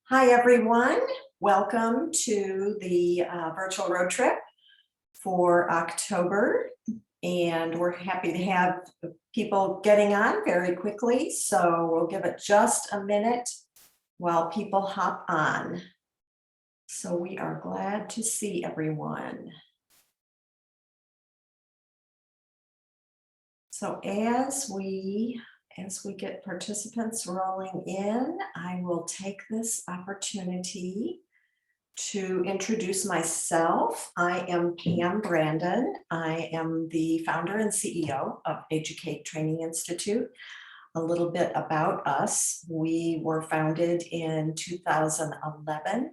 Hi, everyone. Welcome to the virtual road trip for October. And we're happy to have people getting on very quickly. So we'll give it just a minute while people hop on. So we are glad to see everyone. So as we get participants rolling in, I will take this opportunity to introduce myself. I am Pam Brandon. I am the founder and CEO of AGE-u-cate Training Institute. A little bit about us. We were founded in 2011,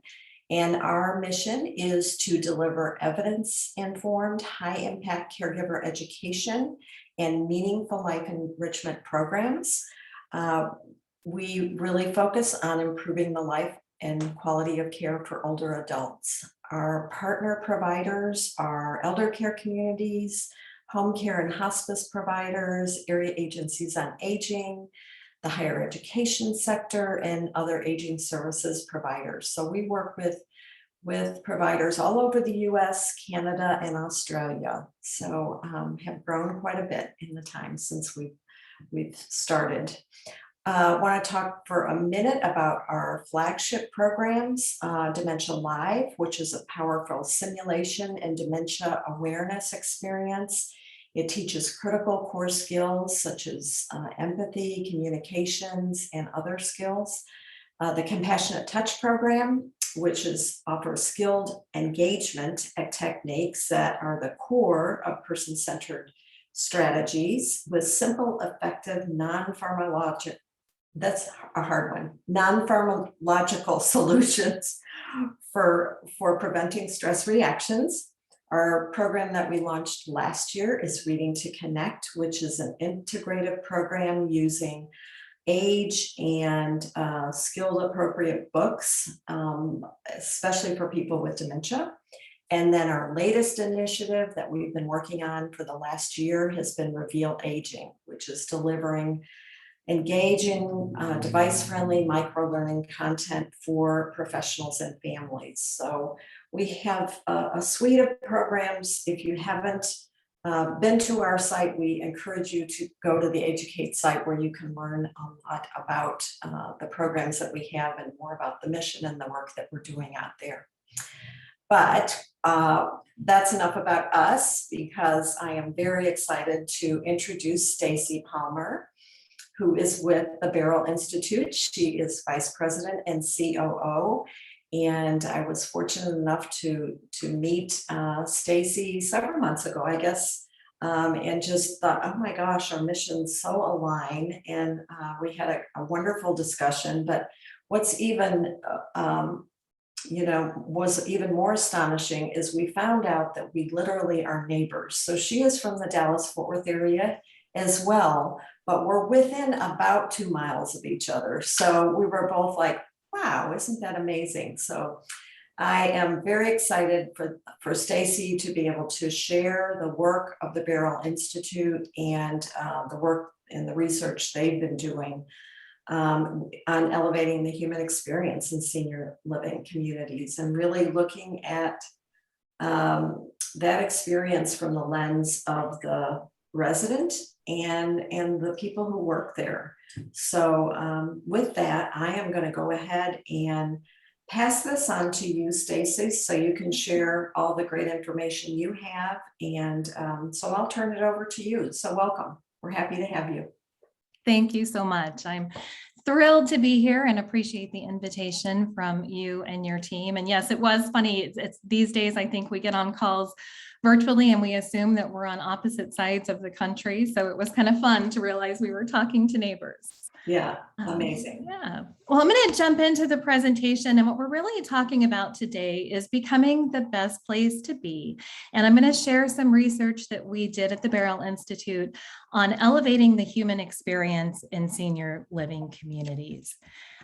and our mission is to deliver evidence-informed, high-impact caregiver education and meaningful life enrichment programs. We really focus on improving the life and quality of care for older adults. Our partner providers are elder care communities, home care and hospice providers, area agencies on aging, the higher education sector, and other aging services providers. So we work with providers all over the US, Canada, and Australia. So have grown quite a bit in the time since we've started. I want to talk for a minute about our flagship programs, Dementia Live, which is a powerful simulation and dementia awareness experience. It teaches critical core skills such as empathy, communications, and other skills. The Compassionate Touch program, which offers skilled engagement techniques that are the core of person-centered strategies with simple, effective, non-pharmacological solutions for preventing stress reactions. Our program that we launched last year is Reading to Connect, which is an integrative program using age and skilled appropriate books, especially for people with dementia. And then our latest initiative that we've been working on for the last year has been Reveal Aging, which is delivering engaging, device-friendly micro-learning content for professionals and families. So we have a suite of programs. If you haven't been to our site, we encourage you to go to the AGE-u-cate site where you can learn a lot about the programs that we have and more about the mission and the work that we're doing out there. But that's enough about us, because I am very excited to introduce Stacy Palmer, who is with the Beryl Institute. She is Vice President and COO. And I was fortunate enough to meet Stacy several months ago, I guess, and just thought, oh my gosh, our missions so align. And we had a wonderful discussion. But what's even, was even more astonishing is we found out that we literally are neighbors. So she is from the Dallas-Fort Worth area as well, but we're within about 2 miles of each other. So we were both like, wow, isn't that amazing? So I am very excited for Stacy to be able to share the work of the Beryl Institute and the work and the research they've been doing on elevating the human experience in senior living communities, and really looking at that experience from the lens of the resident and the people who work there. So with that, I am going to go ahead and pass this on to you, Stacy, so you can share all the great information you have. And so I'll turn it over to you. So welcome. We're happy to have you. Thank you so much. I'm thrilled to be here and appreciate the invitation from you and your team. And yes, it was funny. It's these days, I think we get on calls virtually and we assume that we're on opposite sides of the country. So it was kind of fun to realize we were talking to neighbors. Yeah, amazing. Yeah. Well, I'm going to jump into the presentation, and what we're really talking about today is becoming the best place to be. And I'm going to share some research that we did at the Beryl Institute on elevating the human experience in senior living communities.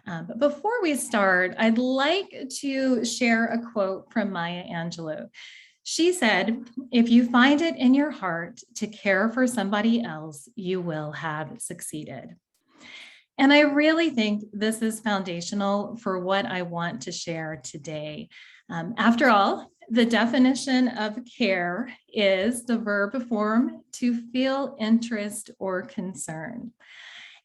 But before we start, I'd like to share a quote from Maya Angelou. She said, "If you find it in your heart to care for somebody else, you will have succeeded." And I really think this is foundational for what I want to share today. After all, the definition of care is the verb form to feel interest or concern.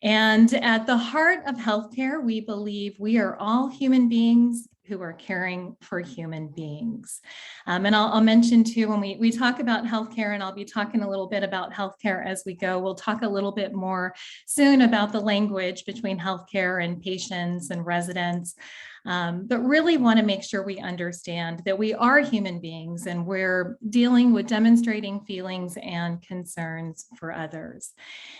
And at the heart of healthcare, we believe we are all human beings who are caring for human beings. And I'll mention too, when we talk about healthcare, and I'll be talking a little bit about healthcare as we go, we'll talk a little bit more soon about the language between healthcare and patients and residents. But really want to make sure we understand that we are human beings and we're dealing with demonstrating feelings and concerns for others.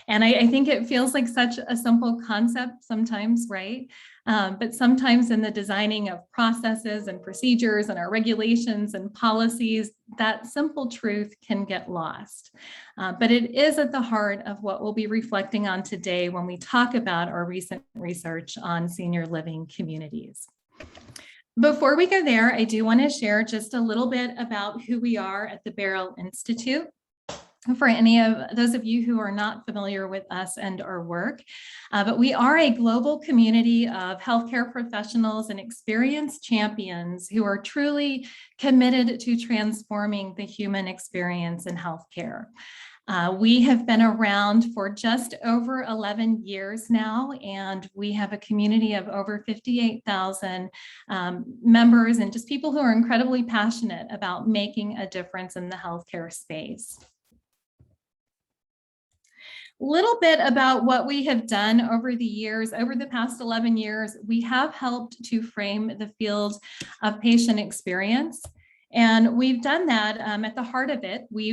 And I think it feels like such a simple concept sometimes, right? But sometimes in the designing of processes and procedures and our regulations and policies, that simple truth can get lost. But it is at the heart of what we'll be reflecting on today when we talk about our recent research on senior living communities. Before we go there, I do want to share just a little bit about who we are at the Beryl Institute. For any of those of you who are not familiar with us and our work, but we are a global community of healthcare professionals and experienced champions who are truly committed to transforming the human experience in healthcare. We have been around for just over 11 years now, and we have a community of over 58,000 members and just people who are incredibly passionate about making a difference in the healthcare space. Little bit about what we have done over the years. Over the past 11 years, we have helped to frame the field of patient experience. And we've done that at the heart of it. One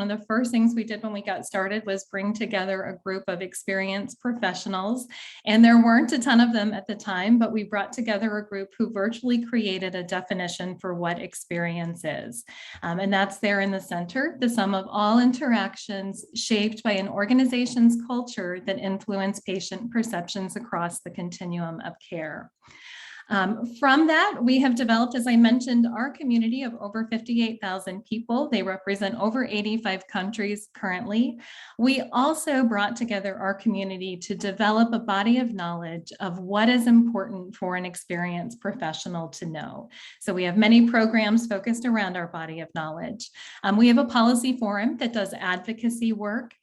of the first things we did when we got started was bring together a group of experienced professionals. And there weren't a ton of them at the time, but we brought together a group who virtually created a definition for what experience is. And that's there in the center, the sum of all interactions shaped by an organization's culture that influence patient perceptions across the continuum of care. From that, we have developed, as I mentioned, our community of over 58,000 people. They represent over 85 countries currently. We also brought together our community to develop a body of knowledge of what is important for an experienced professional to know. So we have many programs focused around our body of knowledge. We have a policy forum that does advocacy work.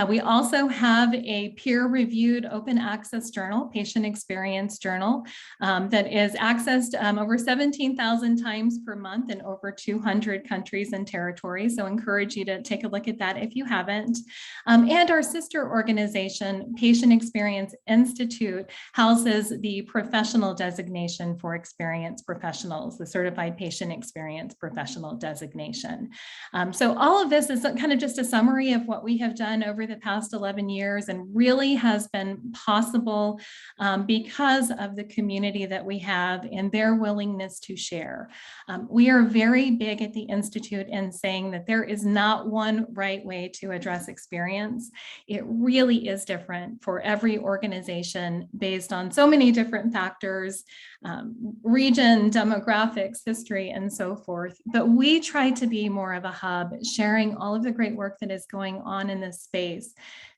We also have a peer-reviewed open access journal, patient experience journal, that is accessed over 17,000 times per month in over 200 countries and territories. So encourage you to take a look at that if you haven't. And our sister organization, Patient Experience Institute, houses the professional designation for experienced professionals, the Certified Patient Experience Professional designation. So all of this is kind of just a summary of what we have done over the past 11 years and really has been possible because of the community that we have and their willingness to share. We are very big at the Institute in saying that there is not one right way to address experience. It really is different for every organization based on so many different factors, region, demographics, history, and so forth. But we try to be more of a hub, sharing all of the great work that is going on in this space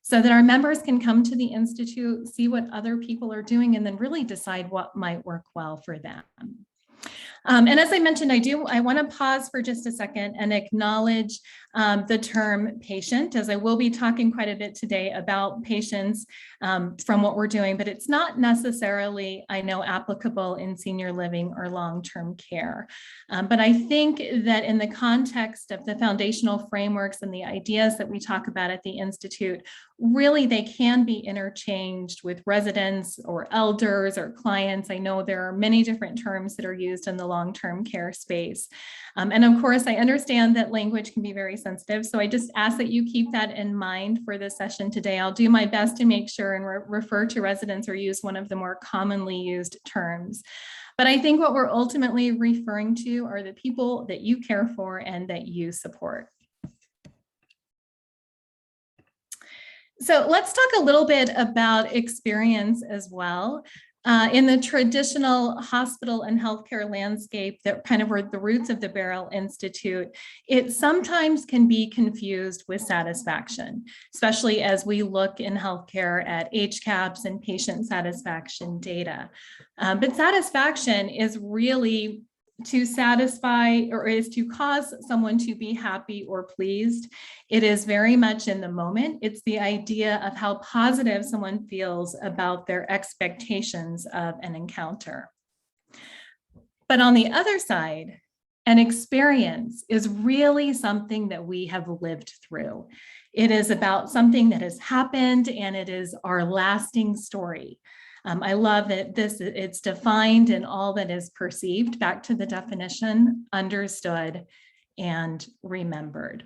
so that our members can come to the Institute, see what other people are doing, and then really decide what might work well for them. And as I mentioned, I want to pause for just a second and acknowledge the term patient, as I will be talking quite a bit today about patients from what we're doing, but it's not necessarily, I know, applicable in senior living or long-term care. But I think that in the context of the foundational frameworks and the ideas that we talk about at the Institute, really they can be interchanged with residents or elders or clients. I know there are many different terms that are used in the long-term care space. And of course, I understand that language can be very sensitive, so I just ask that you keep that in mind for this session today. I'll do my best to make sure and refer to residents or use one of the more commonly used terms. But I think what we're ultimately referring to are the people that you care for and that you support. So let's talk a little bit about experience as well. In the traditional hospital and healthcare landscape that kind of were the roots of the Beryl Institute, it sometimes can be confused with satisfaction, especially as we look in healthcare at AGE-caps and patient satisfaction data. But satisfaction is really to satisfy, or is to cause someone to be happy or pleased. It is very much in the moment. It's the idea of how positive someone feels about their expectations of an encounter. But on the other side, an experience is really something that we have lived through. It is about something that has happened, and it is our lasting story. I love that it's defined in all that is perceived, back to the definition, understood, and remembered.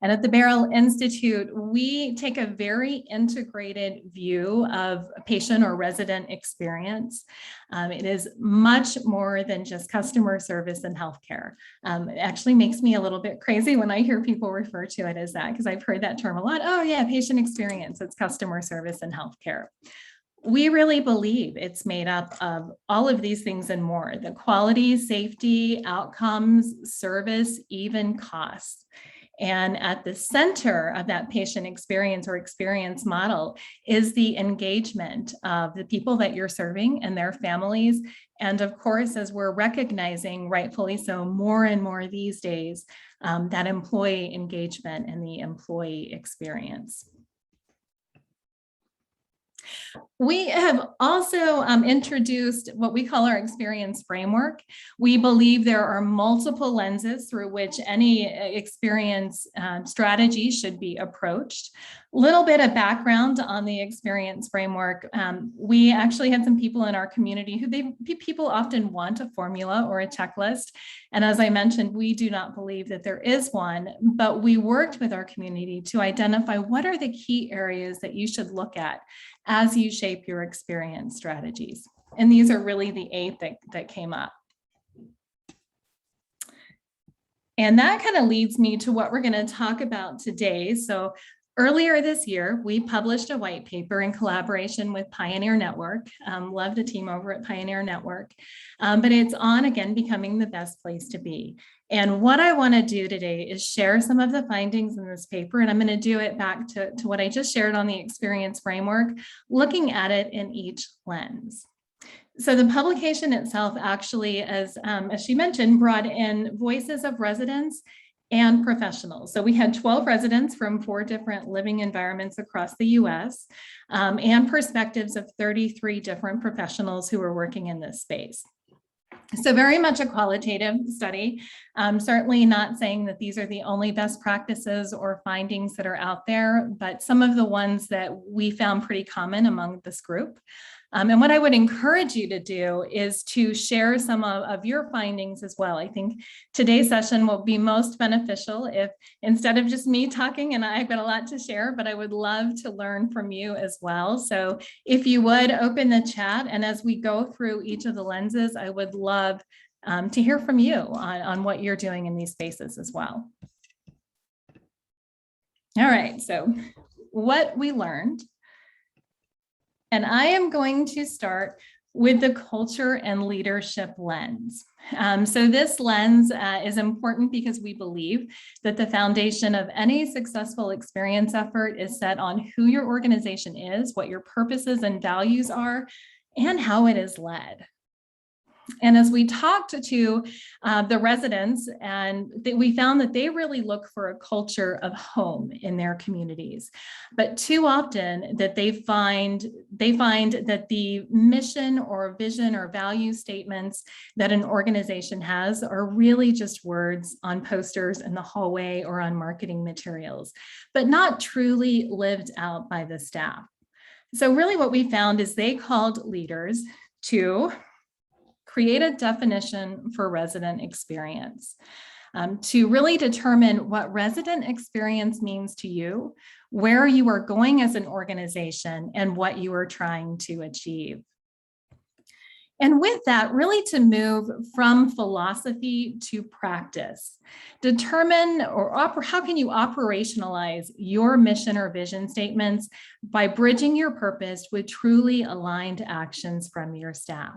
And at the Beryl Institute, we take a very integrated view of patient or resident experience. It is much more than just customer service in healthcare. It actually makes me a little bit crazy when I hear people refer to it as that, because I've heard that term a lot. Oh yeah, patient experience, it's customer service in healthcare. We really believe it's made up of all of these things and more: the quality, safety, outcomes, service, even costs. And at the center of that patient experience or experience model is the engagement of the people that you're serving and their families. And of course, as we're recognizing, rightfully so, more and more these days, that employee engagement and the employee experience. We have also introduced what we call our experience framework. We believe there are multiple lenses through which any experience strategy should be approached. Little bit of background on the experience framework. We actually had some people in our community who people often want a formula or a checklist. And as I mentioned, we do not believe that there is one, but we worked with our community to identify what are the key areas that you should look at as you shape your experience strategies. And these are really the 8 that came up. And that kind of leads me to what we're going to talk about today. So earlier this year, we published a white paper in collaboration with Pioneer Network. Love the team over at Pioneer Network. But it's on, again, becoming the best place to be. And what I want to do today is share some of the findings in this paper, and I'm going to do it back to what I just shared on the experience framework, looking at it in each lens. So the publication itself actually, as she mentioned, brought in voices of residents and professionals. So we had 12 residents from 4 different living environments across the US, and perspectives of 33 different professionals who were working in this space. So very much a qualitative study, certainly not saying that these are the only best practices or findings that are out there, but some of the ones that we found pretty common among this group. And what I would encourage you to do is to share some of your findings as well. I think today's session will be most beneficial if, instead of just me talking, and I've got a lot to share, but I would love to learn from you as well. So if you would open the chat, and as we go through each of the lenses, I would love to hear from you on what you're doing in these spaces as well. All right, so what we learned. And I am going to start with the culture and leadership lens. So this lens is important because we believe that the foundation of any successful experience effort is set on who your organization is, what your purposes and values are, and how it is led. And as we talked to the residents, and we found that they really look for a culture of home in their communities. But too often that they find that the mission or vision or value statements that an organization has are really just words on posters in the hallway or on marketing materials, but not truly lived out by the staff. So really what we found is they called leaders to create a definition for resident experience, to really determine what resident experience means to you, where you are going as an organization, and what you are trying to achieve. And with that, really to move from philosophy to practice. Determine how can you operationalize your mission or vision statements by bridging your purpose with truly aligned actions from your staff.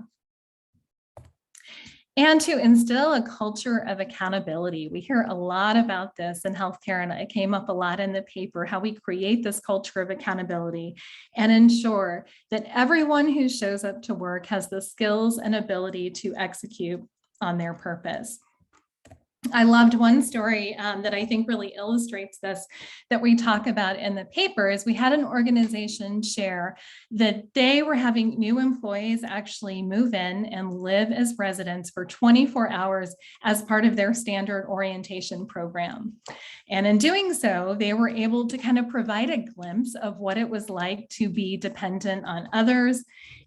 And to instill a culture of accountability. We hear a lot about this in healthcare, and it came up a lot in the paper, how we create this culture of accountability and ensure that everyone who shows up to work has the skills and ability to execute on their purpose. I loved one story that I think really illustrates this that we talk about in the paper is we had an organization share that they were having new employees actually move in and live as residents for 24 hours as part of their standard orientation program. And in doing so, they were able to kind of provide a glimpse of what it was like to be dependent on others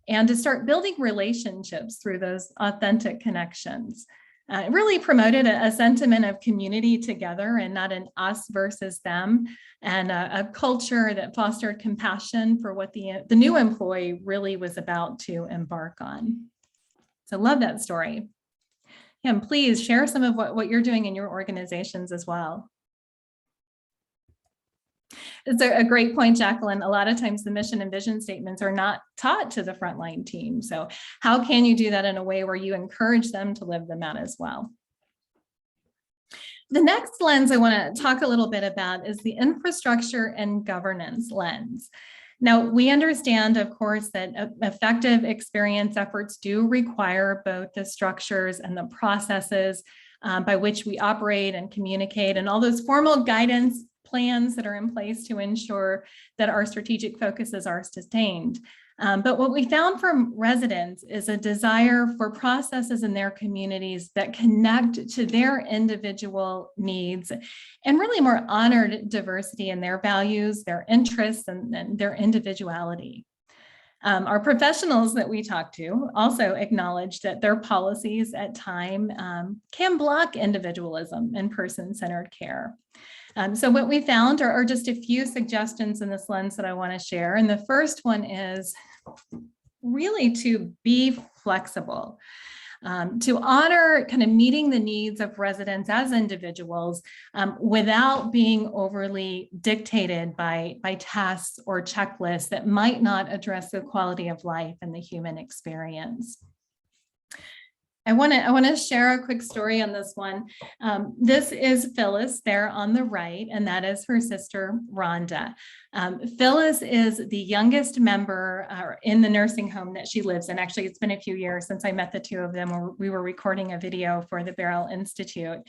and to start building relationships through those authentic connections. It really promoted a sentiment of community together and not an us versus them, and a culture that fostered compassion for what the new employee really was about to embark on. So love that story. And please share some of what you're doing in your organizations as well. It's a great point, Jacqueline. A lot of times the mission and vision statements are not taught to the frontline team. So how can you do that in a way where you encourage them to live them out as well? The next lens I want to talk a little bit about is the infrastructure and governance lens. Now, we understand, of course, that effective experience efforts do require both the structures and the processes by which we operate and communicate, and all those formal guidance plans that are in place to ensure that our strategic focuses are sustained. But what we found from residents is a desire for processes in their communities that connect to their individual needs and really more honored diversity in their values, their interests, and their individuality. Our professionals that we talk to also acknowledge that their policies at times can block individualism and person-centered care. So what we found are just a few suggestions in this lens that I want to share. And the first one is really to be flexible, to honor kind of meeting the needs of residents as individuals without being overly dictated by tasks or checklists that might not address the quality of life and the human experience. I want to share a quick story on this one. This is Phyllis there on the right, and that is her sister, Rhonda. Phyllis is the youngest member in the nursing home that she lives in. Actually, it's been a few years since I met the two of them. We were recording a video for the Beryl Institute.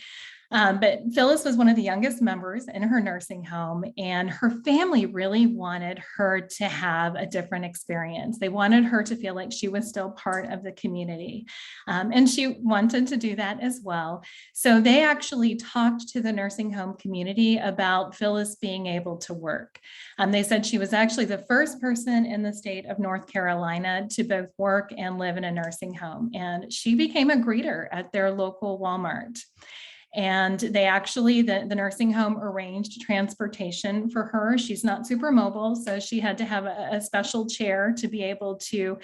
But Phyllis was one of the youngest members in her nursing home, and her family really wanted her to have a different experience. They wanted her to feel like she was still part of the community. And she wanted to do that as well. So they actually talked to the nursing home community about Phyllis being able to work. They said she was actually the first person in the state of North Carolina to both work and live in a nursing home. And she became a greeter at their local Walmart. And they actually, the nursing home arranged transportation for her. She's not super mobile, so she had to have a special chair to be able to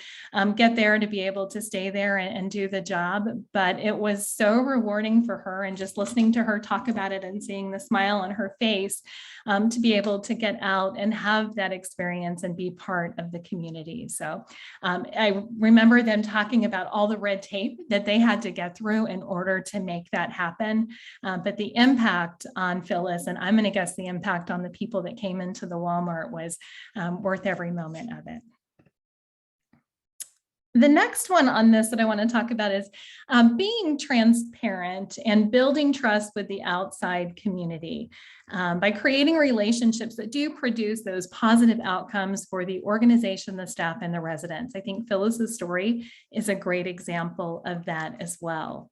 get there, to be able to stay there and do the job. But it was so rewarding for her, and just listening to her talk about it and seeing the smile on her face, to be able to get out and have that experience and be part of the community. So I remember them talking about all the red tape that they had to get through in order to make that happen. But the impact on Phyllis, and I'm going to guess the impact on the people that came into the Walmart, was worth every moment of it. The next one on this that I want to talk about is being transparent and building trust with the outside community by creating relationships that do produce those positive outcomes for the organization, the staff, and the residents. I think Phyllis's story is a great example of that as well.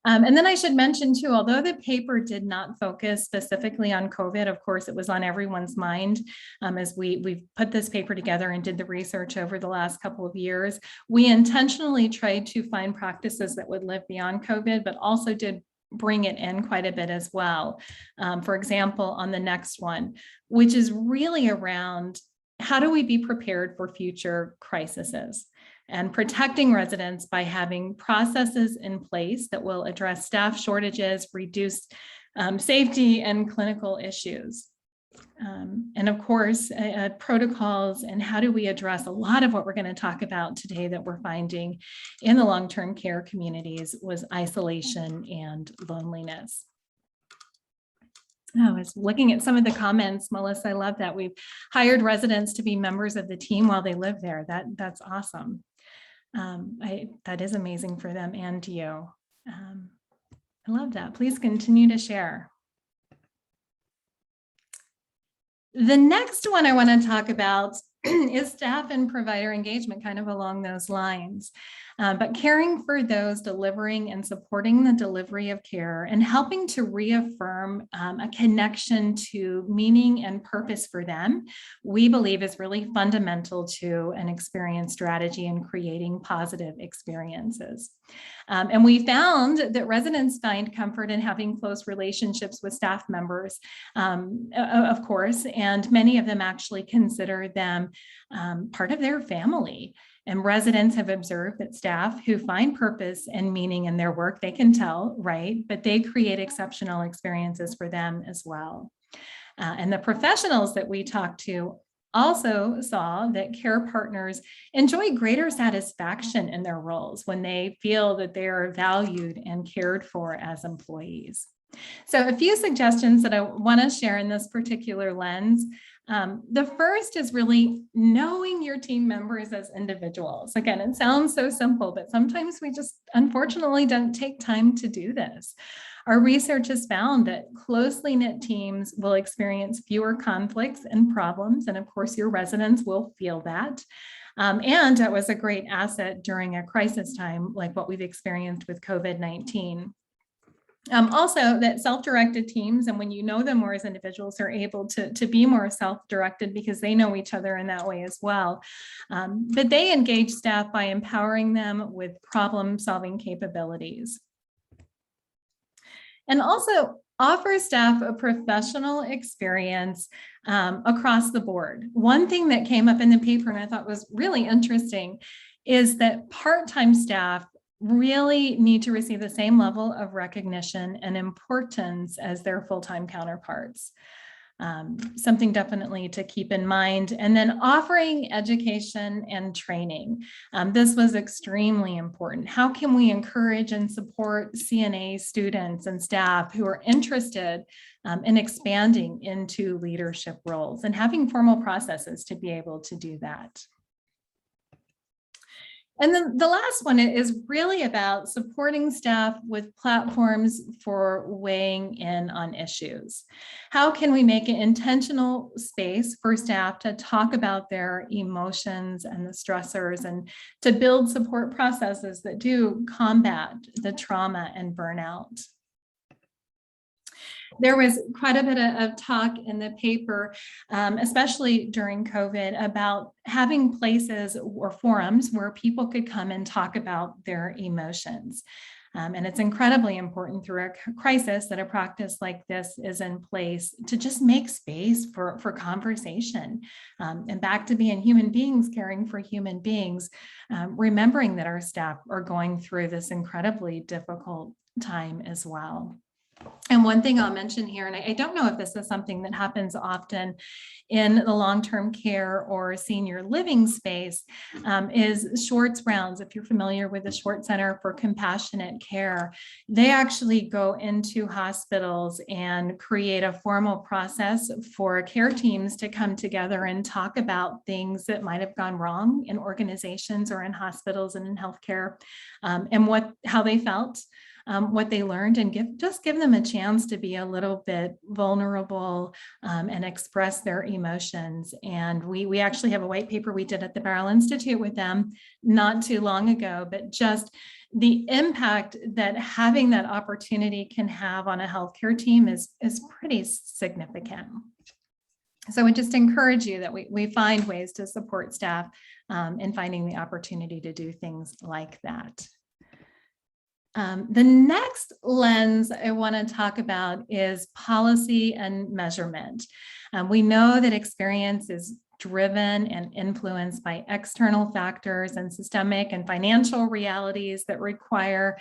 And then I should mention too, although the paper did not focus specifically on COVID, of course, it was on everyone's mind as we've put this paper together and did the research over the last couple of years. We intentionally tried to find practices that would live beyond COVID, but also did bring it in quite a bit as well. For example, on the next one, which is really around how do we be prepared for future crises? and protecting residents by having processes in place that will address staff shortages, reduce safety and clinical issues. And of course, protocols and how do we address a lot of what we're going to talk about today that we're finding in the long-term care communities was isolation and loneliness. I was looking at some of the comments, Melissa, I love that. We've hired residents to be members of the team while they live there. That's awesome. That is amazing for them and you. I love that. Please continue to share. The next one I want to talk about is staff and provider engagement, kind of along those lines. But caring for those delivering and supporting the delivery of care and helping to reaffirm a connection to meaning and purpose for them, we believe is really fundamental to an experience strategy in creating positive experiences. And we found that residents find comfort in having close relationships with staff members, of course, and many of them actually consider them part of their family. And residents have observed that staff who find purpose and meaning in their work, they can tell, right? But they create exceptional experiences for them as well. And the professionals that we talked to also saw that care partners enjoy greater satisfaction in their roles when they feel that they are valued and cared for as employees. So a few suggestions that I want to share in this particular lens. The first is really knowing your team members as individuals. Again, it sounds so simple, but sometimes we just unfortunately don't take time to do this. Our research has found that closely knit teams will experience fewer conflicts and problems, and of course your residents will feel that. And that was a great asset during a crisis time like what we've experienced with COVID-19. Also that self-directed teams, and when you know them more as individuals, are able to be more self-directed because they know each other in that way as well. But they engage staff by empowering them with problem-solving capabilities. And also offer staff a professional experience across the board. One thing that came up in the paper and I thought was really interesting is that part-time staff really need to receive the same level of recognition and importance as their full-time counterparts. Something definitely to keep in mind. And then offering education and training. This was extremely important. How can we encourage and support CNA students and staff who are interested in expanding into leadership roles and having formal processes to be able to do that? And then the last one is really about supporting staff with platforms for weighing in on issues. How can we make an intentional space for staff to talk about their emotions and the stressors and to build support processes that do combat the trauma and burnout? There was quite a bit of talk in the paper, especially during COVID, about having places or forums where people could come and talk about their emotions. And it's incredibly important through a crisis that a practice like this is in place to just make space for conversation. And back to being human beings, caring for human beings, remembering that our staff are going through this incredibly difficult time as well. And one thing I'll mention here, and I don't know if this is something that happens often in the long-term care or senior living space, is Schwartz rounds. If you're familiar with the Schwartz Center for Compassionate Care, they actually go into hospitals and create a formal process for care teams to come together and talk about things that might have gone wrong in organizations or in hospitals and in healthcare, and how they felt. What they learned, and just give them a chance to be a little bit vulnerable and express their emotions. And we actually have a white paper we did at the Beryl Institute with them not too long ago, but just the impact that having that opportunity can have on a healthcare team is pretty significant. So we just encourage you that we find ways to support staff in finding the opportunity to do things like that. The next lens I want to talk about is policy and measurement. We know that experience is driven and influenced by external factors and systemic and financial realities that require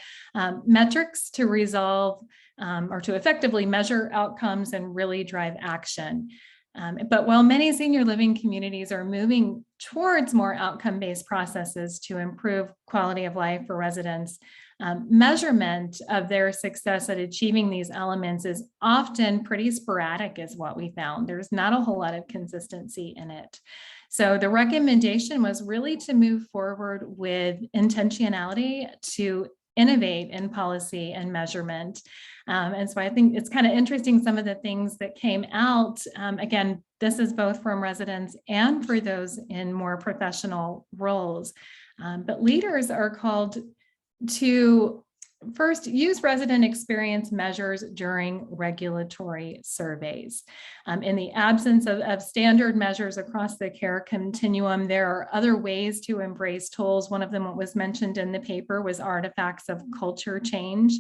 metrics to resolve or to effectively measure outcomes and really drive action. But while many senior living communities are moving towards more outcome-based processes to improve quality of life for residents, measurement of their success at achieving these elements is often pretty sporadic, is what we found. There's not a whole lot of consistency in it. So the recommendation was really to move forward with intentionality to innovate in policy and measurement. And so I think it's kind of interesting, some of the things that came out. Again, this is both from residents and for those in more professional roles. But leaders are called to first use resident experience measures during regulatory surveys. In the absence of standard measures across the care continuum, there are other ways to embrace tools. One of them, what was mentioned in the paper, was artifacts of culture change.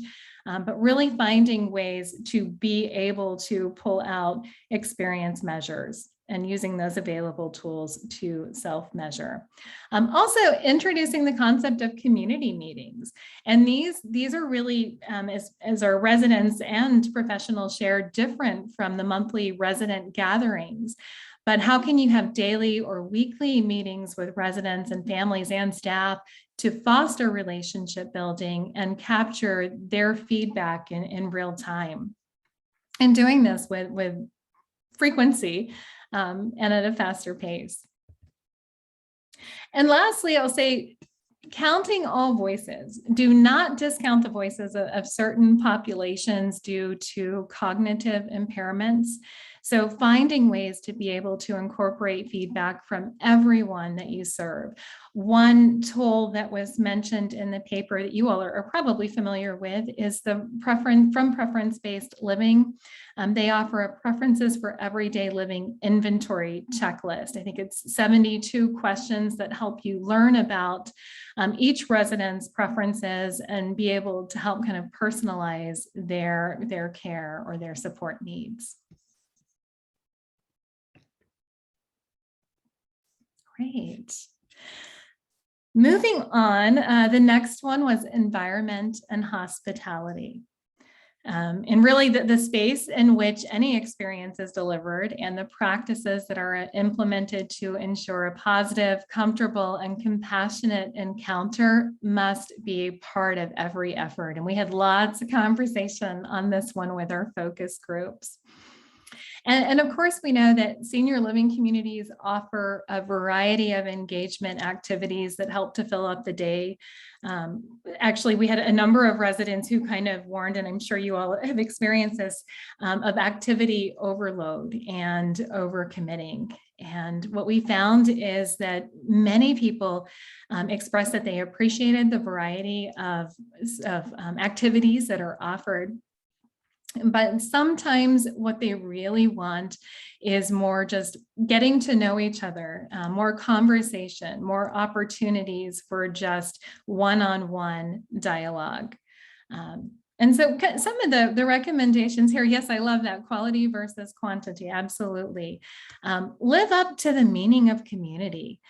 But really finding ways to be able to pull out experience measures and using those available tools to self-measure. Also introducing the concept of community meetings. And these are really, as our residents and professionals share, different from the monthly resident gatherings. But how can you have daily or weekly meetings with residents and families and staff to foster relationship building and capture their feedback in real time? And doing this with frequency and at a faster pace. And lastly, I'll say, counting all voices. Do not discount the voices of certain populations due to cognitive impairments. So finding ways to be able to incorporate feedback from everyone that you serve. One tool that was mentioned in the paper that you all are probably familiar with is the preference-based living. They offer a preferences for everyday living inventory checklist. I think it's 72 questions that help you learn about each resident's preferences and be able to help kind of personalize their care or their support needs. Great. Moving on, the next one was environment and hospitality. And really the space in which any experience is delivered and the practices that are implemented to ensure a positive, comfortable, and compassionate encounter must be part of every effort. And we had lots of conversation on this one with our focus groups. And of course, we know that senior living communities offer a variety of engagement activities that help to fill up the day. Actually, we had a number of residents who kind of warned, and I'm sure you all have experienced this, of activity overload and overcommitting. And what we found is that many people expressed that they appreciated the variety of activities that are offered. But sometimes what they really want is more just getting to know each other, more conversation, more opportunities for just one-on-one dialogue. And so some of the recommendations here, yes, I love that, quality versus quantity, absolutely. Live up to the meaning of community.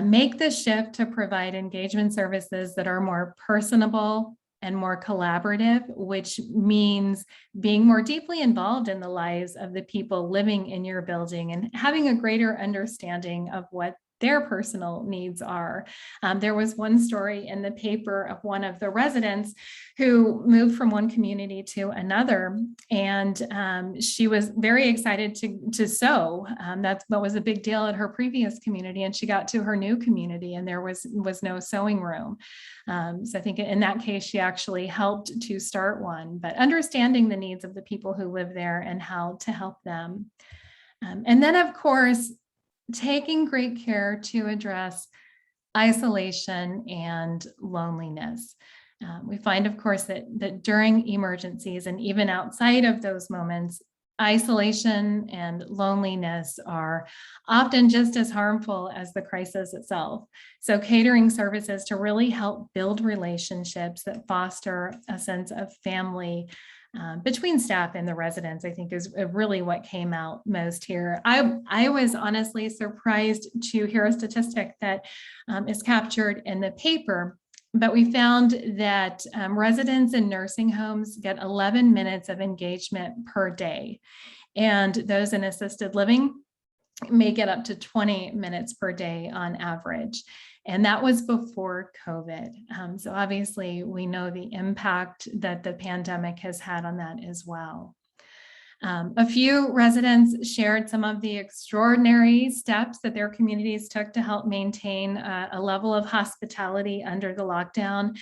Make the shift to provide engagement services that are more personable and more collaborative, which means being more deeply involved in the lives of the people living in your building and having a greater understanding of what their personal needs are. There was one story in the paper of one of the residents who moved from one community to another, and she was very excited to sew. That was a big deal at her previous community, and she got to her new community and there was no sewing room. So I think in that case, she actually helped to start one, but understanding the needs of the people who live there and how to help them. And then, of course, taking great care to address isolation and loneliness. We find, of course, that during emergencies and even outside of those moments, isolation and loneliness are often just as harmful as the crisis itself. So catering services to really help build relationships that foster a sense of family between staff and the residents, I think is really what came out most here. I was honestly surprised to hear a statistic that is captured in the paper, but we found that residents in nursing homes get 11 minutes of engagement per day, and those in assisted living may get up to 20 minutes per day on average. And that was before COVID. So obviously we know the impact that the pandemic has had on that as well. A few residents shared some of the extraordinary steps that their communities took to help maintain a level of hospitality under the lockdown.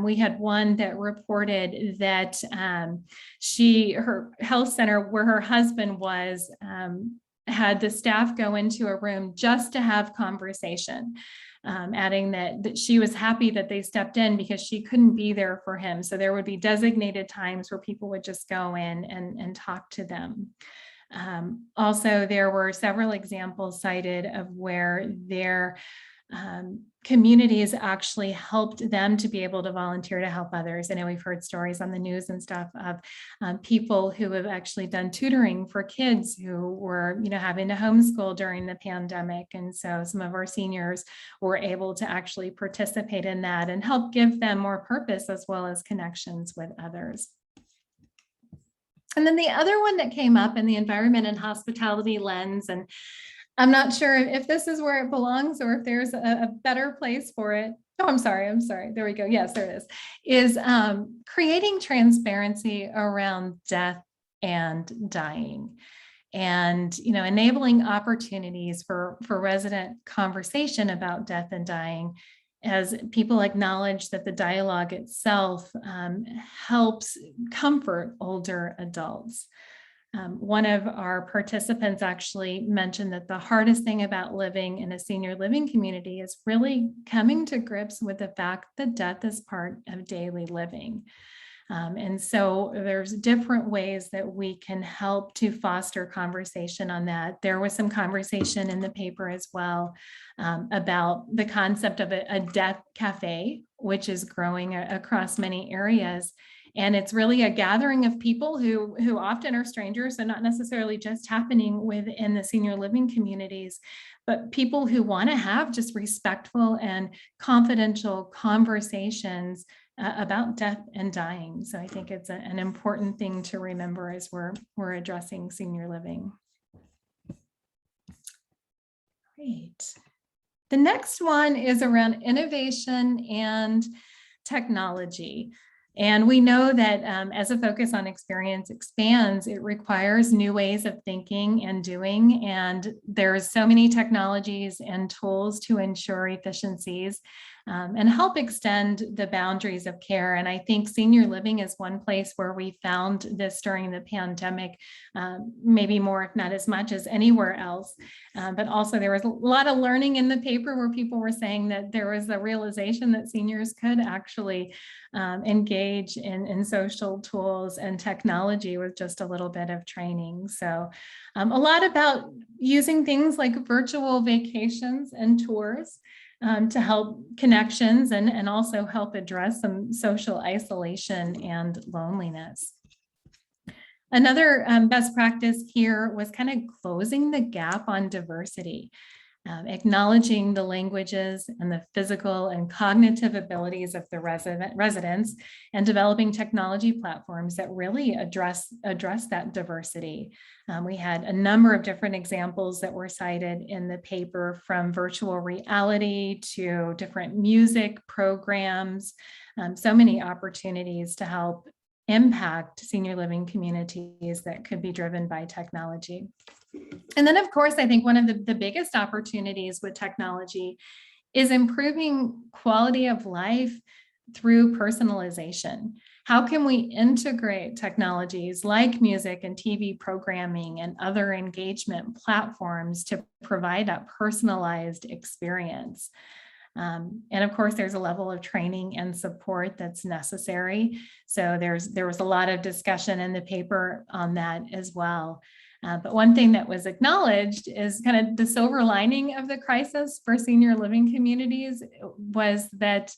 We had one that reported that her health center where her husband was had the staff go into a room just to have conversation. Adding that she was happy that they stepped in because she couldn't be there for him. So there would be designated times where people would just go in and talk to them. Also, there were several examples cited of where their communities actually helped them to be able to volunteer to help others. I know we've heard stories on the news and stuff of people who have actually done tutoring for kids who were, having to homeschool during the pandemic. And so some of our seniors were able to actually participate in that and help give them more purpose as well as connections with others. And then the other one that came up in the environment and hospitality lens, and I'm not sure if this is where it belongs or if there's a better place for it. Oh, I'm sorry. There we go. Yes, there it is creating transparency around death and dying, and enabling opportunities for resident conversation about death and dying, as people acknowledge that the dialogue itself helps comfort older adults. One of our participants actually mentioned that the hardest thing about living in a senior living community is really coming to grips with the fact that death is part of daily living. And so there's different ways that we can help to foster conversation on that. There was some conversation in the paper as well about the concept of a death cafe, which is growing across many areas. And it's really a gathering of people who often are strangers, so not necessarily just happening within the senior living communities, but people who want to have just respectful and confidential conversations about death and dying. So I think it's an important thing to remember as we're addressing senior living. Great. The next one is around innovation and technology. And we know that as a focus on experience expands, it requires new ways of thinking and doing. And there's so many technologies and tools to ensure efficiencies and help extend the boundaries of care. And I think senior living is one place where we found this during the pandemic, maybe more, if not as much as anywhere else. But also there was a lot of learning in the paper where people were saying that there was a realization that seniors could actually engage in social tools and technology with just a little bit of training. So a lot about using things like virtual vacations and tours to help connections and also help address some social isolation and loneliness. Another best practice here was kind of closing the gap on diversity. Acknowledging the languages and the physical and cognitive abilities of the residents, and developing technology platforms that really address that diversity. We had a number of different examples that were cited in the paper, from virtual reality to different music programs, so many opportunities to help impact senior living communities that could be driven by technology. And then, of course, I think one of the biggest opportunities with technology is improving quality of life through personalization. How can we integrate technologies like music and TV programming and other engagement platforms to provide that personalized experience? And of course, there's a level of training and support that's necessary. So there was a lot of discussion in the paper on that as well. But one thing that was acknowledged is kind of the silver lining of the crisis for senior living communities was that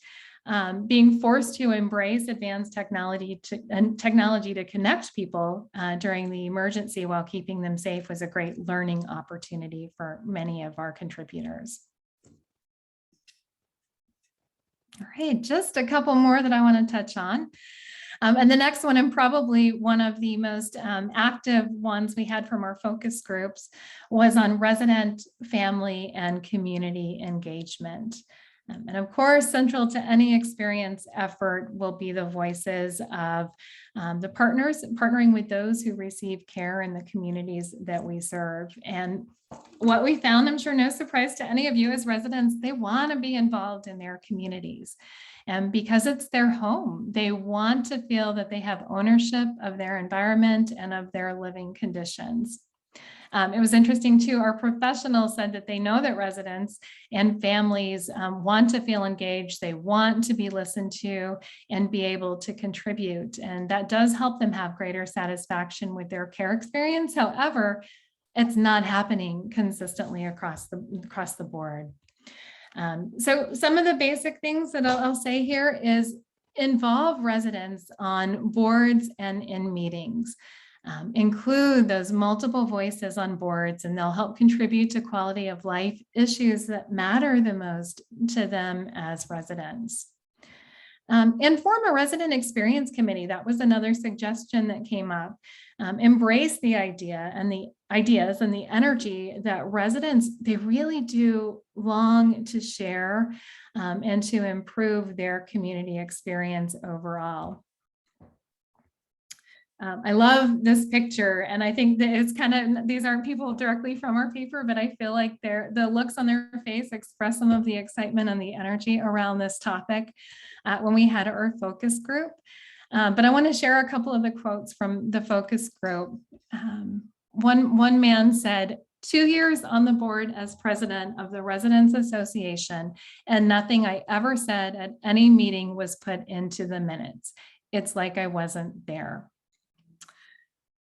being forced to embrace advanced technology to connect people during the emergency while keeping them safe was a great learning opportunity for many of our contributors. All right, just a couple more that I want to touch on. And the next one, and probably one of the most active ones we had from our focus groups, was on resident, family, and community engagement. And of course, central to any experience effort will be the voices of the partners, partnering with those who receive care in the communities that we serve. And what we found, I'm sure no surprise to any of you as residents, they want to be involved in their communities. And because it's their home, they want to feel that they have ownership of their environment and of their living conditions. It was interesting too, our professionals said that they know that residents and families want to feel engaged, they want to be listened to and be able to contribute. And that does help them have greater satisfaction with their care experience. However, it's not happening consistently across the board. So some of the basic things that I'll say here is involve residents on boards and in meetings. Include those multiple voices on boards, and they'll help contribute to quality of life issues that matter the most to them as residents. And form a resident experience committee. That was another suggestion that came up. Embrace the idea and the ideas and the energy that residents, they really do long to share and to improve their community experience overall. I love this picture, and I think that it's kind of, these aren't people directly from our paper, but I feel like the looks on their face express some of the excitement and the energy around this topic when we had our focus group. But I want to share a couple of the quotes from the focus group. One man said, 2 years on the board as president of the Residents Association, and nothing I ever said at any meeting was put into the minutes. It's like I wasn't there.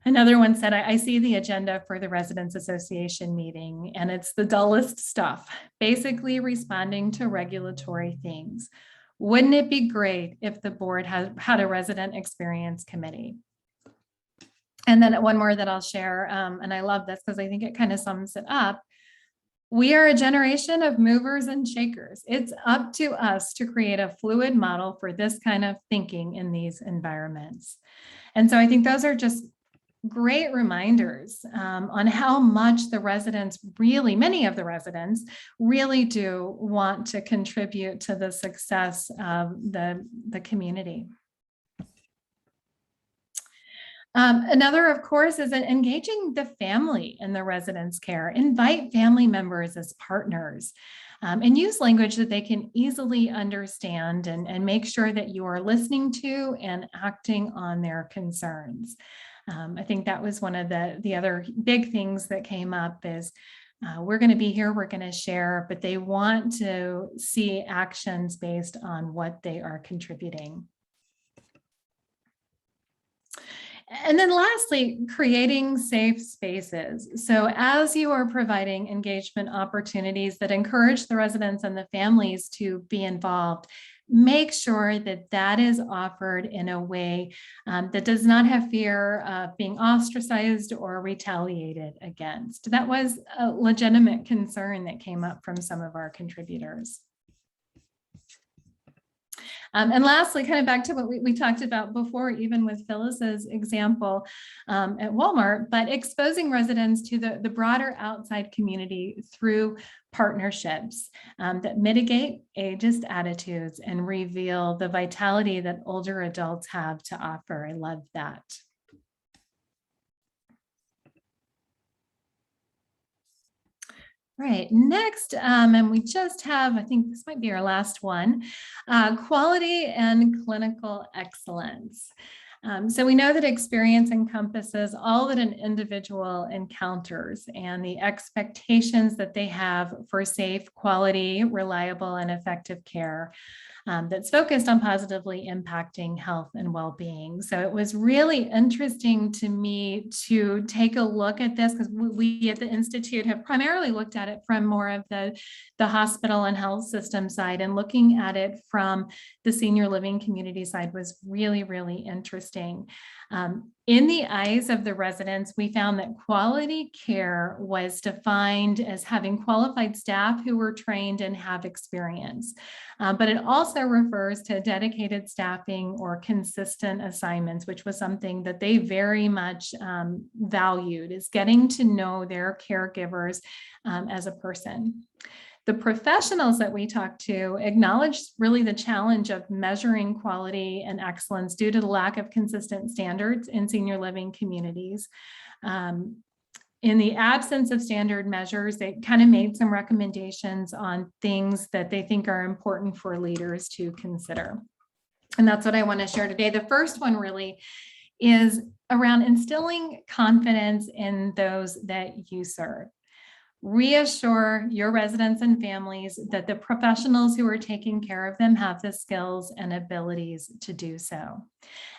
Another one said, I see the agenda for the Residents Association meeting, and it's the dullest stuff, basically responding to regulatory things. Wouldn't it be great if the board had a resident experience committee? And then one more that I'll share, and I love this because I think it kind of sums it up. We are a generation of movers and shakers. It's up to us to create a fluid model for this kind of thinking in these environments. And so I think those are just great reminders on how much the residents really, many of the residents really do want to contribute to the success of the community. Another, of course, is engaging the family in the residents' care. Invite family members as partners and use language that they can easily understand and make sure that you are listening to and acting on their concerns. I think that was one of the other big things that came up is we're going to be here, we're going to share, but they want to see actions based on what they are contributing. And then lastly, creating safe spaces. So as you are providing engagement opportunities that encourage the residents and the families to be involved, make sure that that is offered in a way that does not have fear of being ostracized or retaliated against. That was a legitimate concern that came up from some of our contributors. And lastly, kind of back to what we talked about before, even with Phyllis's example at Walmart, but exposing residents to the broader outside community through partnerships that mitigate ageist attitudes and reveal the vitality that older adults have to offer. I love that. Right, next, and we just have, I think this might be our last one, quality and clinical excellence. So we know that experience encompasses all that an individual encounters and the expectations that they have for safe, quality, reliable, and effective care. that's focused on positively impacting health and well-being. So it was really interesting to me to take a look at this, because we at the Institute have primarily looked at it from more of the hospital and health system side, and looking at it from the senior living community side was really, really interesting. In the eyes of the residents, we found that quality care was defined as having qualified staff who were trained and have experience. But it also refers to dedicated staffing or consistent assignments, which was something that they very much valued, is getting to know their caregivers as a person. The professionals that we talked to acknowledged really the challenge of measuring quality and excellence due to the lack of consistent standards in senior living communities. In the absence of standard measures, they kind of made some recommendations on things that they think are important for leaders to consider. And that's what I want to share today. The first one really is around instilling confidence in those that you serve. Reassure your residents and families that the professionals who are taking care of them have the skills and abilities to do so.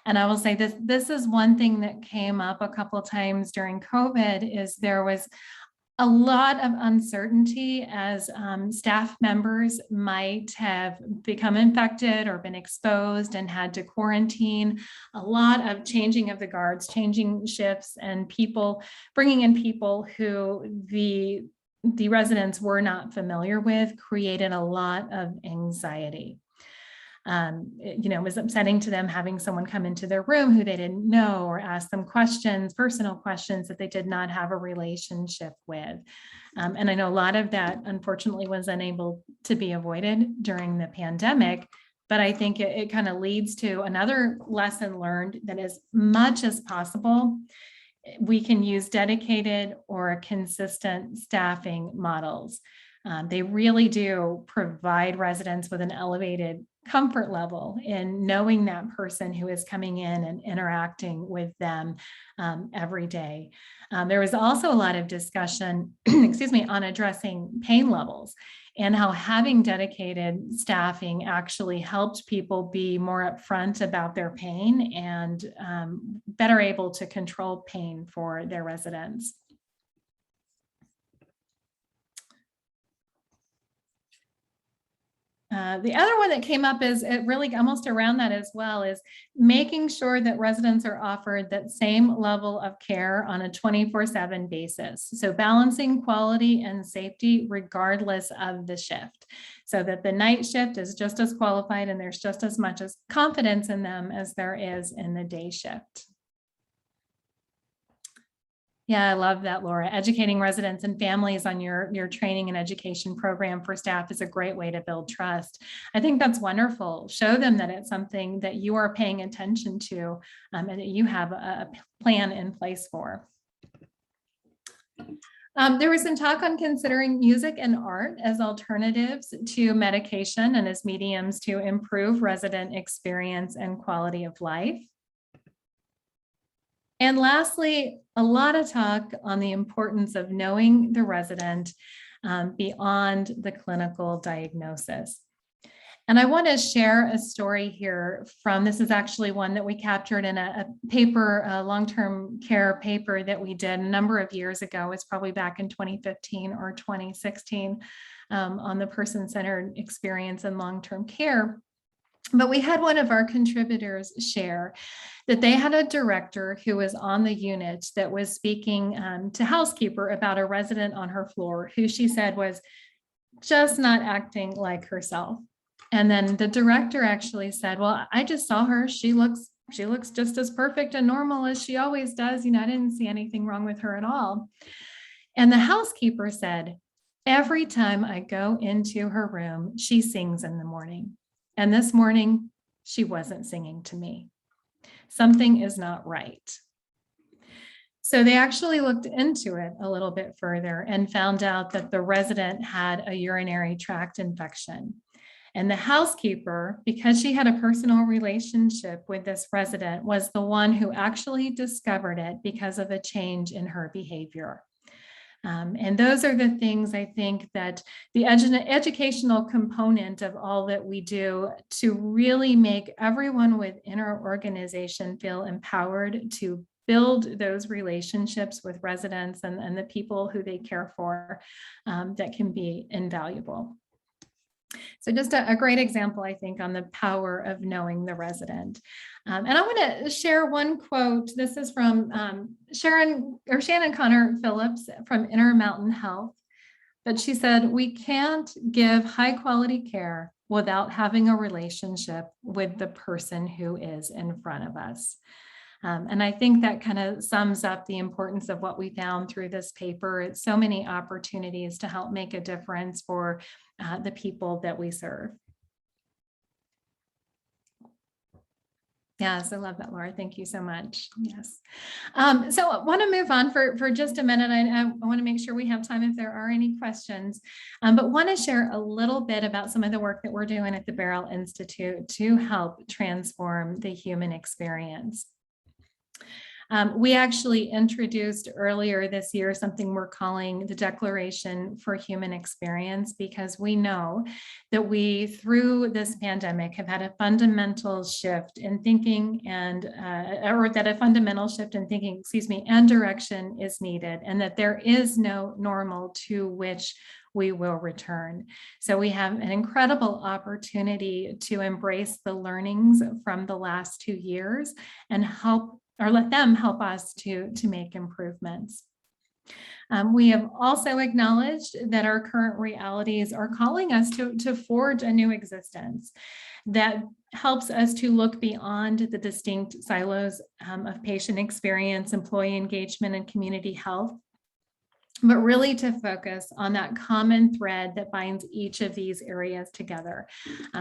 And I will say this is one thing that came up a couple of times during COVID, is there was a lot of uncertainty as staff members might have become infected or been exposed and had to quarantine. A lot of changing of the guards, changing shifts, and people bringing in people who the residents were not familiar with created a lot of anxiety. It was upsetting to them having someone come into their room who they didn't know, or ask them questions, personal questions that they did not have a relationship with. And I know a lot of that, unfortunately, was unable to be avoided during the pandemic. But I think it kind of leads to another lesson learned, that as much as possible, we can use dedicated or consistent staffing models. They really do provide residents with an elevated comfort level in knowing that person who is coming in and interacting with them every day. There was also a lot of discussion, on addressing pain levels, and how having dedicated staffing actually helped people be more upfront about their pain and better able to control pain for their residents. The other one that came up is really almost around that as well, is making sure that residents are offered that same level of care on a 24/7 basis. So balancing quality and safety regardless of the shift, so that the night shift is just as qualified and there's just as much as confidence in them as there is in the day shift. Yeah, I love that, Laura. Educating residents and families on your training and education program for staff is a great way to build trust. I think that's wonderful. Show them that it's something that you are paying attention to and that you have a plan in place for. There was some talk on considering music and art as alternatives to medication and as mediums to improve resident experience and quality of life. And lastly, a lot of talk on the importance of knowing the resident beyond the clinical diagnosis. And I want to share a story here this is actually one that we captured in a paper, a long-term care paper that we did a number of years ago. It's probably back in 2015 or 2016 on the person-centered experience in long-term care. But we had one of our contributors share that they had a director who was on the unit that was speaking to housekeeper about a resident on her floor who she said was just not acting like herself. And then the director actually said, well, I just saw her. She looks just as perfect and normal as she always does. I didn't see anything wrong with her at all. And the housekeeper said, every time I go into her room, she sings in the morning. And this morning, she wasn't singing to me. Something is not right. So they actually looked into it a little bit further and found out that the resident had a urinary tract infection. And the housekeeper, because she had a personal relationship with this resident, was the one who actually discovered it because of a change in her behavior. And those are the things I think that the educational component of all that we do to really make everyone within our organization feel empowered to build those relationships with residents and the people who they care for, that can be invaluable. So just a great example, I think, on the power of knowing the resident. And I want to share one quote. This is from Shannon Connor Phillips from Intermountain Health. But she said, "We can't give high quality care without having a relationship with the person who is in front of us." And I think that kind of sums up the importance of what we found through this paper. It's so many opportunities to help make a difference for the people that we serve. Yes, I love that, Laura. Thank you so much. Yes. So I want to move on for just a minute. I want to make sure we have time if there are any questions, but want to share a little bit about some of the work that we're doing at the Beryl Institute to help transform the human experience. We actually introduced earlier this year something we're calling the Declaration for Human Experience, because we know that we, through this pandemic, have had a fundamental shift in thinking and and direction is needed, and that there is no normal to which we will return. So we have an incredible opportunity to embrace the learnings from the last 2 years and let them help us to make improvements. We have also acknowledged that our current realities are calling us to forge a new existence that helps us to look beyond the distinct silos of patient experience, employee engagement, and community health, but really to focus on that common thread that binds each of these areas together,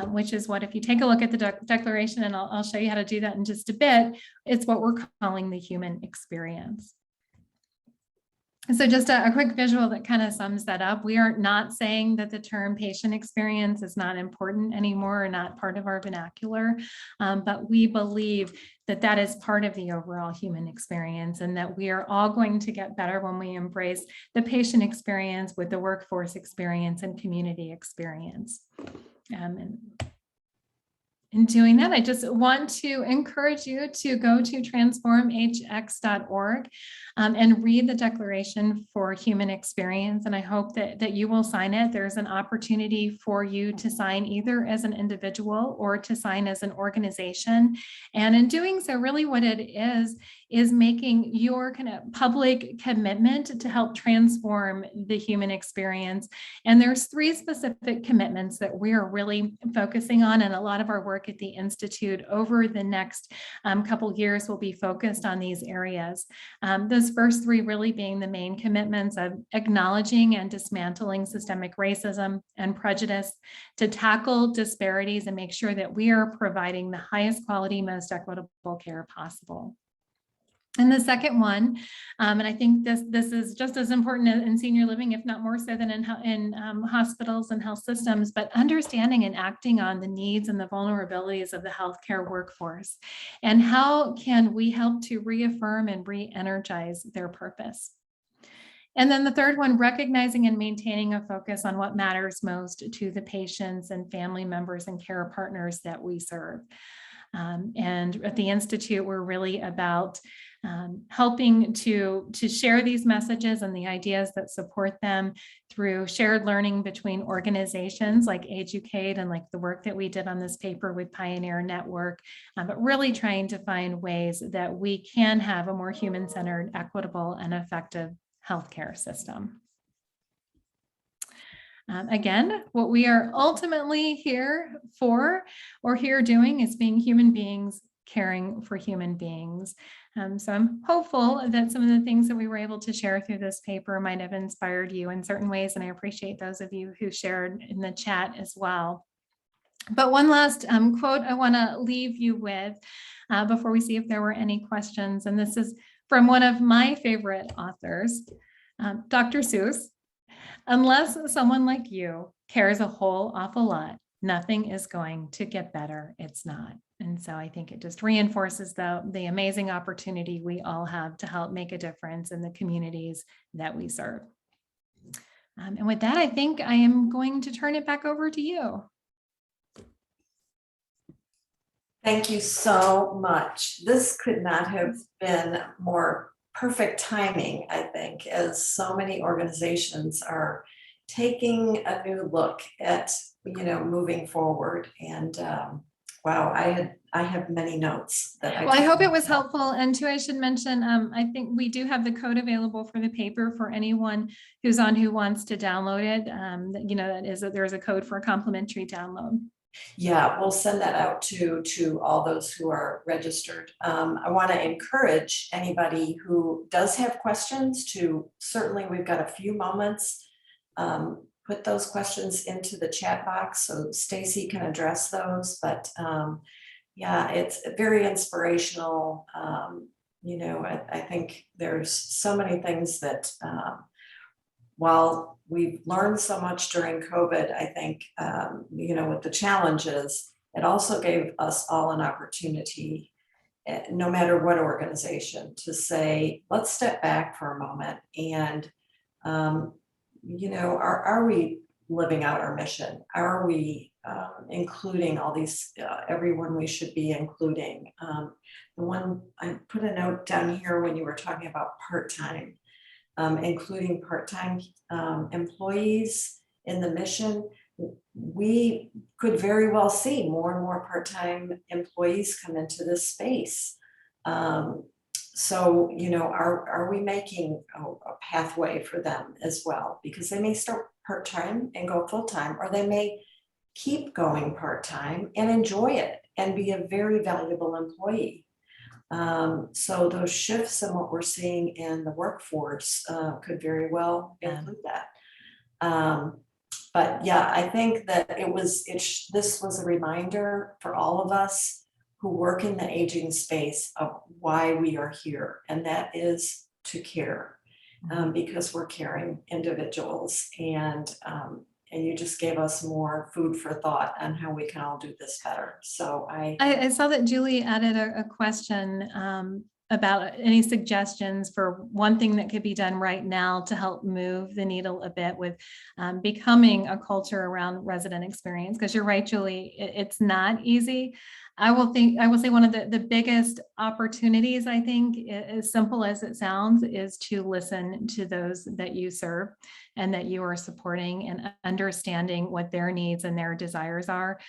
which is what, if you take a look at the declaration, and I'll show you how to do that in just a bit, it's what we're calling the human experience. So just a quick visual that kind of sums that up. We are not saying that the term patient experience is not important anymore or not part of our vernacular, but we believe that that is part of the overall human experience, and that we are all going to get better when we embrace the patient experience with the workforce experience and community experience. In doing that, I just want to encourage you to go to transformhx.org and read the Declaration for Human Experience. And I hope that you will sign it. There's an opportunity for you to sign either as an individual or to sign as an organization. And in doing so, really what it is making your kind of public commitment to help transform the human experience. And there's 3 specific commitments that we are really focusing on, and a lot of our work at the Institute over the next couple years will be focused on these areas. Those first 3 really being the main commitments of acknowledging and dismantling systemic racism and prejudice, to tackle disparities and make sure that we are providing the highest quality, most equitable care possible. And the second one, and I think this is just as important in senior living, if not more so than in hospitals and health systems, but understanding and acting on the needs and the vulnerabilities of the healthcare workforce. And how can we help to reaffirm and re-energize their purpose? And then the third one, recognizing and maintaining a focus on what matters most to the patients and family members and care partners that we serve. And at the Institute, we're really about helping to share these messages and the ideas that support them through shared learning between organizations like AGE-u-cate and like the work that we did on this paper with Pioneer Network, but really trying to find ways that we can have a more human-centered, equitable, and effective healthcare system. Again, what we are ultimately here for or here doing is being human beings caring for human beings. So I'm hopeful that some of the things that we were able to share through this paper might have inspired you in certain ways, and I appreciate those of you who shared in the chat as well. But one last quote I want to leave you with before we see if there were any questions, and this is from one of my favorite authors, Dr. Seuss. "Unless someone like you cares a whole awful lot, nothing is going to get better. It's not." And so I think it just reinforces the amazing opportunity we all have to help make a difference in the communities that we serve. And with that, I think I am going to turn it back over to you. Thank you so much. This could not have been more perfect timing, I think, as so many organizations are taking a new look at, moving forward. And wow, I have many notes that Well, I hope it was helpful. And too, I should mention, I think we do have the code available for the paper for anyone who's on who wants to download it. There's a code for a complimentary download. Yeah, we'll send that out to all those who are registered. I want to encourage anybody who does have questions to, certainly we've got a few moments. Put those questions into the chat box so Stacy can address those. But yeah, it's very inspirational. I think there's so many things that while we've learned so much during COVID, I think, with the challenges, it also gave us all an opportunity, no matter what organization, to say, let's step back for a moment and, are we living out our mission? Are we including all these, everyone we should be including? The one, I put a note down here when you were talking about part-time. Including part-time employees in the mission. We could very well see more and more part-time employees come into this space. So, are we making a pathway for them as well? Because they may start part-time and go full-time, or they may keep going part-time and enjoy it and be a very valuable employee. So those shifts in what we're seeing in the workforce could very well include that. But yeah, I think that this was a reminder for all of us who work in the aging space of why we are here, and that is to care, because we're caring individuals, and you just gave us more food for thought on how we can all do this better. So I saw that Julie added a question about any suggestions for one thing that could be done right now to help move the needle a bit with becoming a culture around resident experience. Because you're right, Julie, it's not easy. I will say one of the biggest opportunities, I think, as simple as it sounds, is to listen to those that you serve and that you are supporting, and understanding what their needs and their desires are.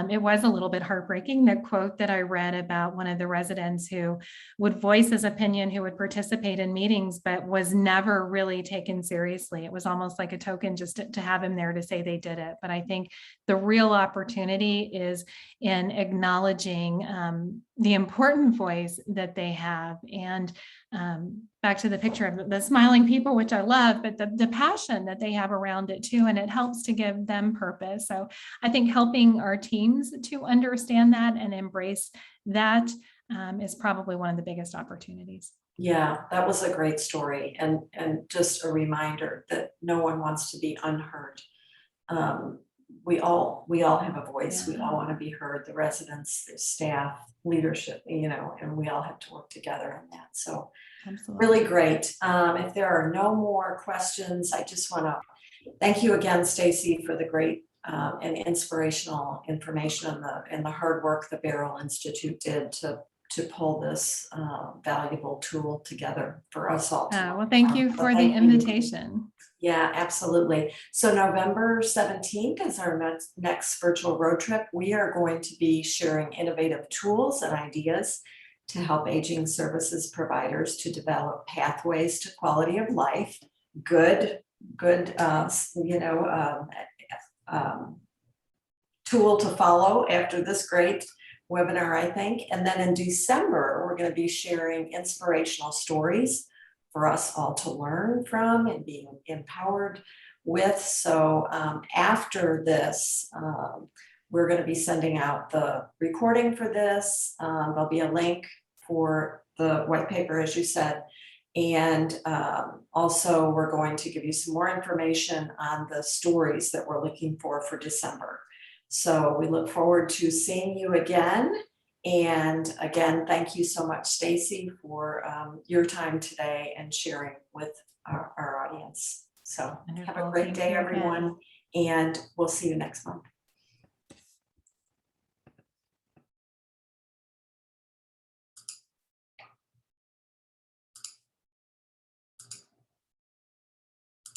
It was a little bit heartbreaking, the quote that I read about one of the residents who would voice his opinion, who would participate in meetings, but was never really taken seriously. It was almost like a token just to have him there to say they did it. But I think the real opportunity is in acknowledging the important voice that they have. And back to the picture of the smiling people, which I love, but the passion that they have around it too, and it helps to give them purpose. So I think helping our teams to understand that and embrace that is probably one of the biggest opportunities. Yeah, that was a great story, and just a reminder that no one wants to be unheard. We all have a voice. Yeah. We all want to be heard. The residents, the staff, leadership, and we all have to work together on that. So Absolutely. really great. If there are no more questions, I just want to thank you again, Stacy, for the great and inspirational information and the hard work the Beryl Institute did to pull this valuable tool together for us all. Well, thank you for the invitation. Yeah, absolutely. So November 17th is our next virtual road trip. We are going to be sharing innovative tools and ideas to help aging services providers to develop pathways to quality of life, good tool to follow after this great webinar, I think. And then in December, we're going to be sharing inspirational stories for us all to learn from and be empowered with. So after this, we're going to be sending out the recording for this. There'll be a link for the white paper, as you said. And also, we're going to give you some more information on the stories that we're looking for December. So we look forward to seeing you again. And again, thank you so much, Stacy, for your time today and sharing with our audience. So have a Wonderful. great Thank day, you again. everyone, and we'll see you next month.